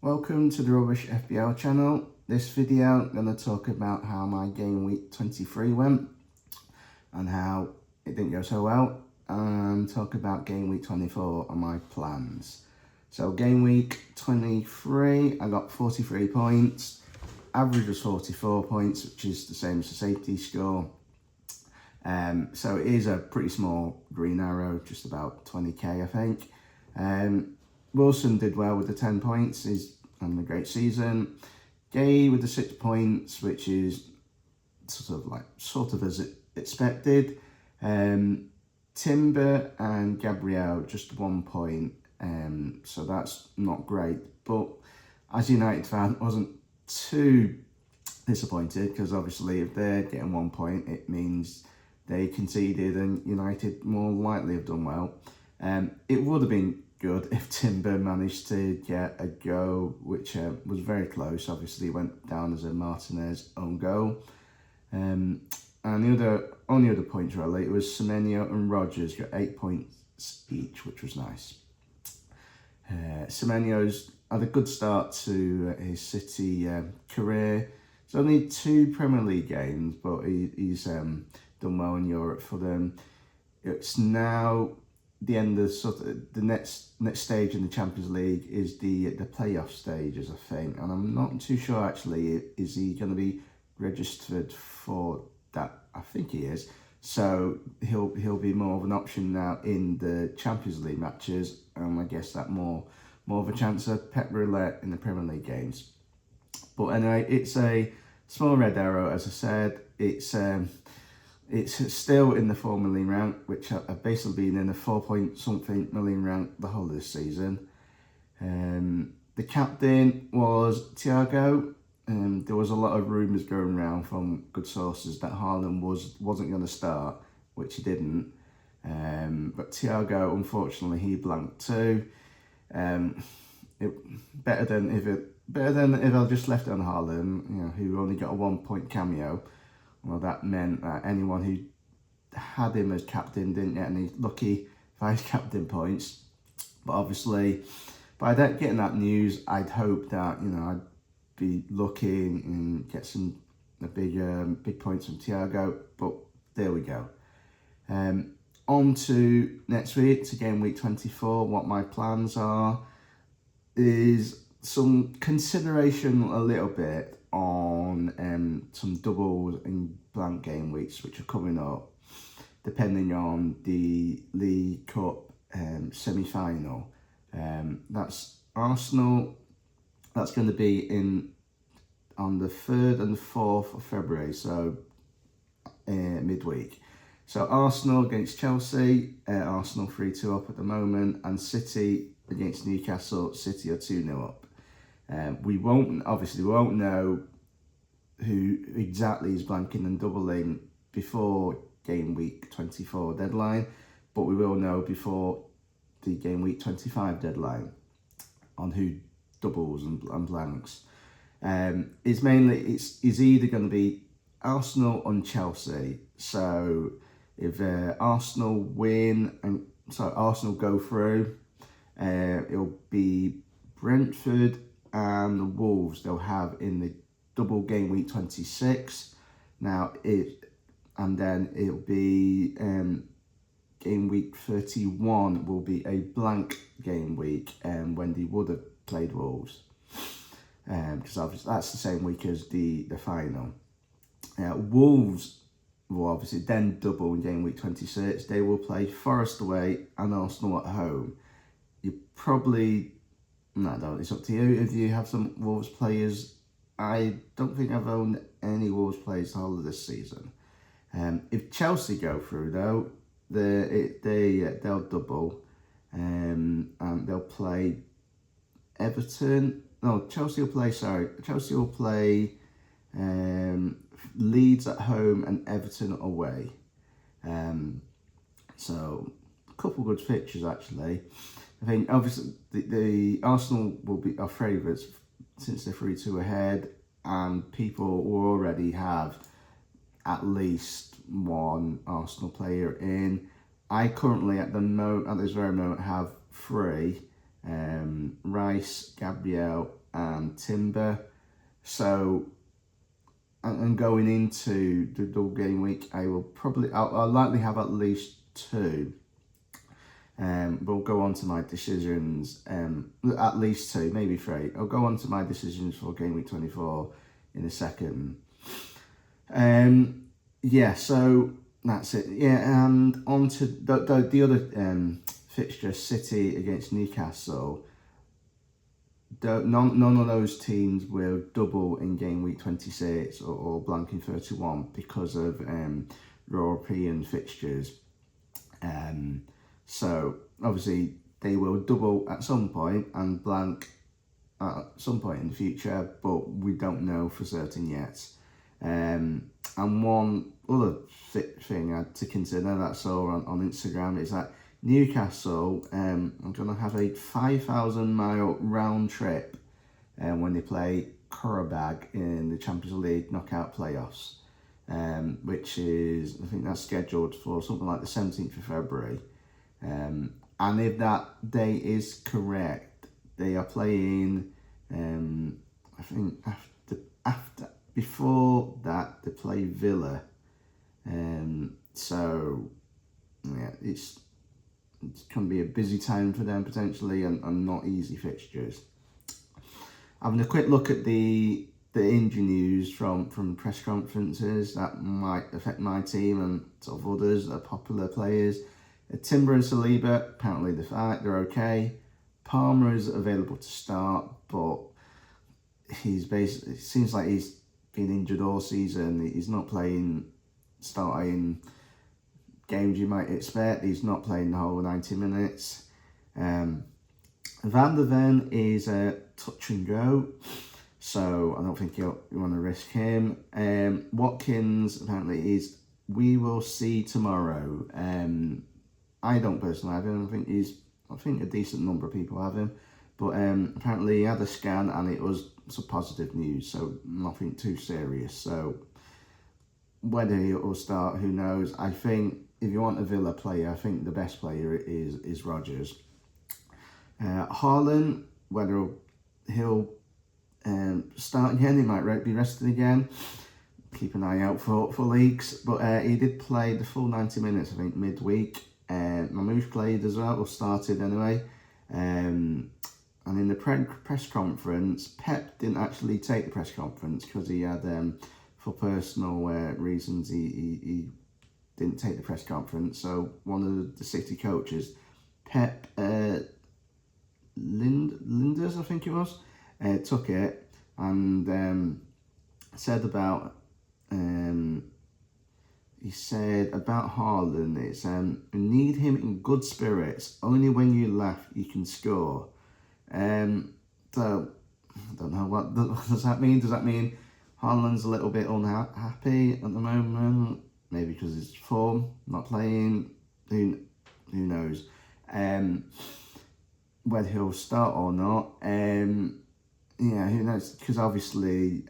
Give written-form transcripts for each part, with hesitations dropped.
Welcome to the Rubbish FPL channel. This video I'm going to talk about how my game week 23 went and how it didn't go so well, and talk about game week 24 and my plans. So game week 23 I got 43 points, average was 44 points, which is the same as the safety score. So it is a pretty small green arrow, just about 20k I think. Wilson did well with the 10 points, he's having a great season. Gay with the 6 points, which is sort of as expected. Timber and Gabriel just 1 point, so that's not great. But as a United fan, I wasn't too disappointed, because obviously if they're getting 1 point, it means they conceded and United more likely have done well. It would have been good if Timber managed to get a go, which was very close. Obviously went down as a Martinez own goal. And the only other points really, it was Semenyo and Rogers got 8 points each, which was nice. Semenyo's had a good start to his City career. It's only 2 Premier League games, but he's done well in Europe for them. It's now the end of the next stage in the Champions League is the playoff stages, I think, and I'm not too sure actually, is he going to be registered for that? I think he is, so he'll be more of an option now in the Champions League matches, and I guess that more of a chance of Pep Roulette in the Premier League games. But anyway, it's a small red arrow, as I said. It's still in the 4 million rank, which I've basically been in the 4-point-something million rank the whole of this season. The captain was Thiago. There was a lot of rumours going around from good sources that Haaland wasn't going to start, which he didn't. But Thiago, unfortunately, he blanked too. Better than if I just left it on Haaland, who only got a 1 point cameo. Well, that meant that anyone who had him as captain didn't get any lucky vice captain points. But obviously, by getting that news, I'd hope that I'd be lucky and get some big points from Thiago. But there we go. On to next week, to game week 24. What my plans are is some consideration a little bit on some doubles and blank game weeks which are coming up, depending on the League Cup semi-final. That's Arsenal. That's going to be on the 3rd and the 4th of February, so midweek. So Arsenal against Chelsea, Arsenal 3-2 up at the moment, and City against Newcastle, City are 2-0 up. We won't know who exactly is blanking and doubling before game week 24 deadline, but we will know before the game week 25 deadline on who doubles and blanks. It's either going to be Arsenal and Chelsea. So if Arsenal Arsenal go through, it'll be Brentford and the Wolves they'll have in the double game week 26. And then it'll be game week 31 will be a blank game week when they would have played Wolves, because obviously that's the same week as the final. Wolves will obviously then double in game week 26. They will play Forest away and Arsenal at home. It's up to you if you have some Wolves players. I don't think I've owned any Wolves players the whole of this season. If Chelsea go through though, they'll double, and they'll play Everton. No, Chelsea will play Leeds at home and Everton away. So a couple good fixtures actually. I think obviously the Arsenal will be our favourites since they're 3-2 ahead, and people will already have at least one Arsenal player in. I currently at this very moment have 3: Rice, Gabriel and Timber. So, and going into the double game week, I'll likely have at least 2. We'll go on to my decisions, at least 2, maybe 3. I'll go on to my decisions for game week 24 in a second. Yeah, so that's it. Yeah, and on to the other fixture, City against Newcastle. None of those teams will double in game week 26 or blank in 31 because of European fixtures. So obviously they will double at some point and blank at some point in the future, but we don't know for certain yet. And one other thing I had to consider that I saw on Instagram is that Newcastle are going to have a 5,000-mile round trip when they play Qarabag in the Champions League knockout playoffs, which is, I think that's scheduled for something like the 17th of February. And if that date is correct, they are playing, I think before that they play Villa. So yeah, it can be a busy time for them potentially, and not easy fixtures. Having a quick look at the injury news from press conferences that might affect my team and sort of others that are popular players. Timber and Saliba, apparently they're okay. Palmer is available to start, but it seems like he's been injured all season. He's not starting games you might expect. He's not playing the whole 90 minutes. Van der Ven is a touch and go, so I don't think you want to risk him. Watkins apparently we will see tomorrow. I don't personally have him. I think a decent number of people have him, but apparently he had a scan and it was some positive news, so nothing too serious. So whether he'll start, who knows? I think if you want a Villa player, I think the best player is Rodgers. Haaland, whether he'll start again, he might be rested again. Keep an eye out for leaks, but he did play the full 90 minutes, I think, midweek. Mamouche played as well, or started anyway. And in the press conference, Pep didn't actually take the press conference because he had, for personal reasons, he didn't take the press conference. So one of the City coaches, Pep Linders, I think it was, took it and said about Haaland, it's you need him in good spirits. Only when you laugh you can score. So I don't know what does that mean. Does that mean Haaland's a little bit unhappy at the moment? Maybe because his form, not playing. Who knows? Whether he'll start or not. Yeah, who knows? Because obviously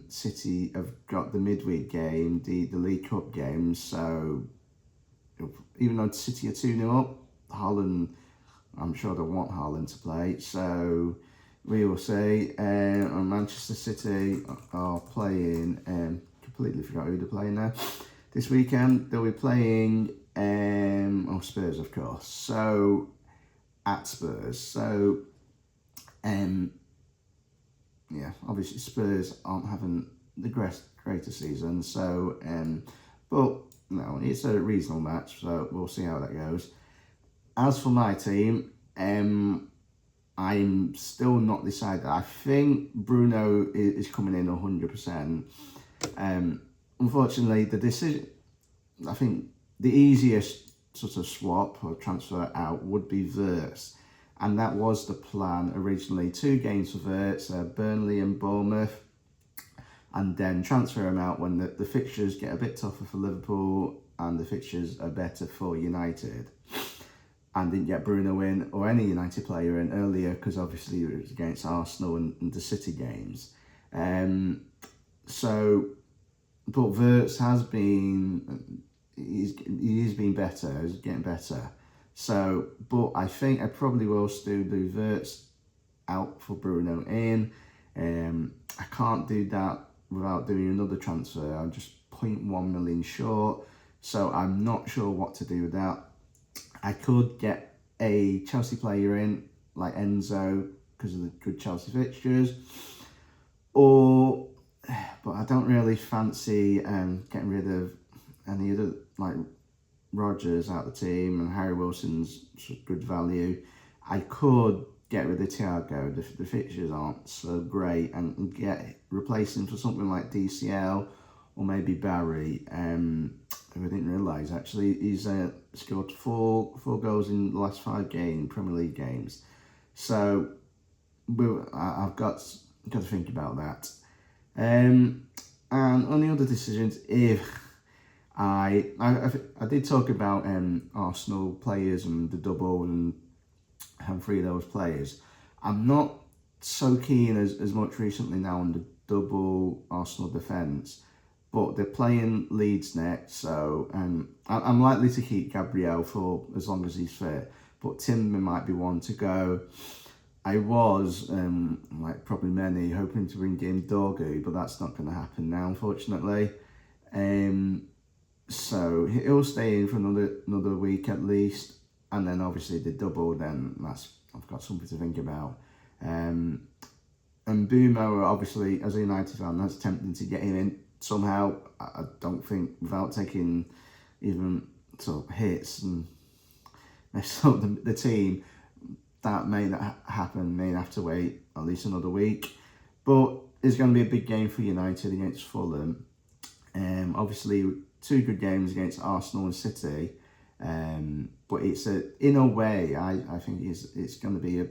City have got the midweek game, the League Cup game. So even though City are 2-0 up, Haaland, I'm sure they want Haaland to play. So we will see. Manchester City are playing. Completely forgot who they're playing now. This weekend they'll be playing. Spurs, of course. So at Spurs. So yeah, obviously Spurs aren't having the greater season, so but no, it's a reasonable match, so we'll see how that goes. As for my team, I'm still not decided. I think Bruno is coming in 100%. Unfortunately, the decision, I think the easiest sort of swap or transfer out would be Wirtz. And that was the plan originally. 2 games for Wirtz, Burnley and Bournemouth, and then transfer him out when the fixtures get a bit tougher for Liverpool and the fixtures are better for United. And didn't get Bruno in or any United player in earlier because obviously it was against Arsenal and the City games. But Wirtz has been, he's been better, he's getting better. So, but I think I probably will still do Wirtz out for Bruno in. I can't do that without doing another transfer. I'm just 0.1 million short, so I'm not sure what to do with that. I could get a Chelsea player in, like Enzo, because of the good Chelsea fixtures, but I don't really fancy getting rid of any other, like Rodgers out of the team, and Harry Wilson's good value. I could get rid of Thiago. The fixtures aren't so great, and replace him for something like DCL or maybe Barry, who I didn't realise actually he's scored four goals in the last 5 Premier League games. So I've got to think about that. And on the other decisions, if I did talk about Arsenal players and the double and having 3 of those players. I'm not so keen as much recently now on the double Arsenal defence, but they're playing Leeds next, so I'm likely to keep Gabriel for as long as he's fit, but Timber might be one to go. I was, like probably many, hoping to bring in Dorgu, but that's not going to happen now, unfortunately. So he'll stay in for another week at least, and then obviously the double. Then I've got something to think about. And Bumo, obviously, as a United fan, that's tempting to get him in somehow. I don't think without taking even sort of hits and mess up the team, that may not happen. May have to wait at least another week. But it's going to be a big game for United against Fulham. Obviously, 2 good games against Arsenal and City. But it's in a way, I think it's going to be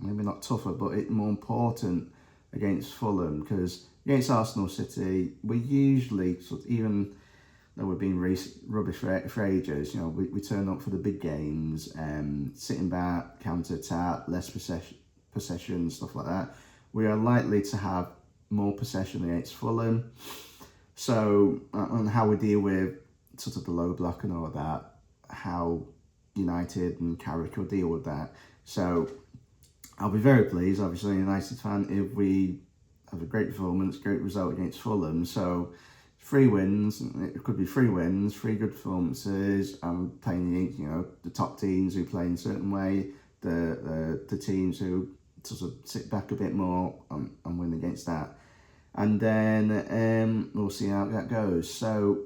maybe not tougher, but more important against Fulham, because against Arsenal City, we usually even though we've been rubbish for ages, we turn up for the big games, sitting back, counter attack, less possession, stuff like that. We are likely to have more possession against Fulham. So on how we deal with sort of the low block and all that, how United and Carrick will deal with that. So I'll be very pleased, obviously, a United fan, if we have a great performance, great result against Fulham. So 3 wins, it could be 3 wins, 3 good performances. I'm playing, the top teams who play in a certain way, the teams who sort of sit back a bit more and win against that. And then we'll see how that goes. So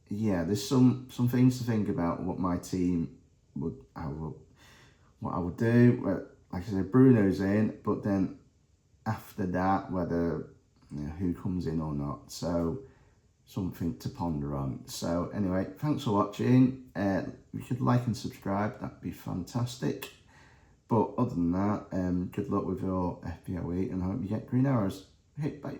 yeah, there's some things to think about what my team what I would do. Like I said, Bruno's in, but then after that, whether who comes in or not. So something to ponder on. So anyway, thanks for watching. If you could like and subscribe, that'd be fantastic. But other than that, good luck with your FPL week, and I hope you get green arrows. Hey, bye.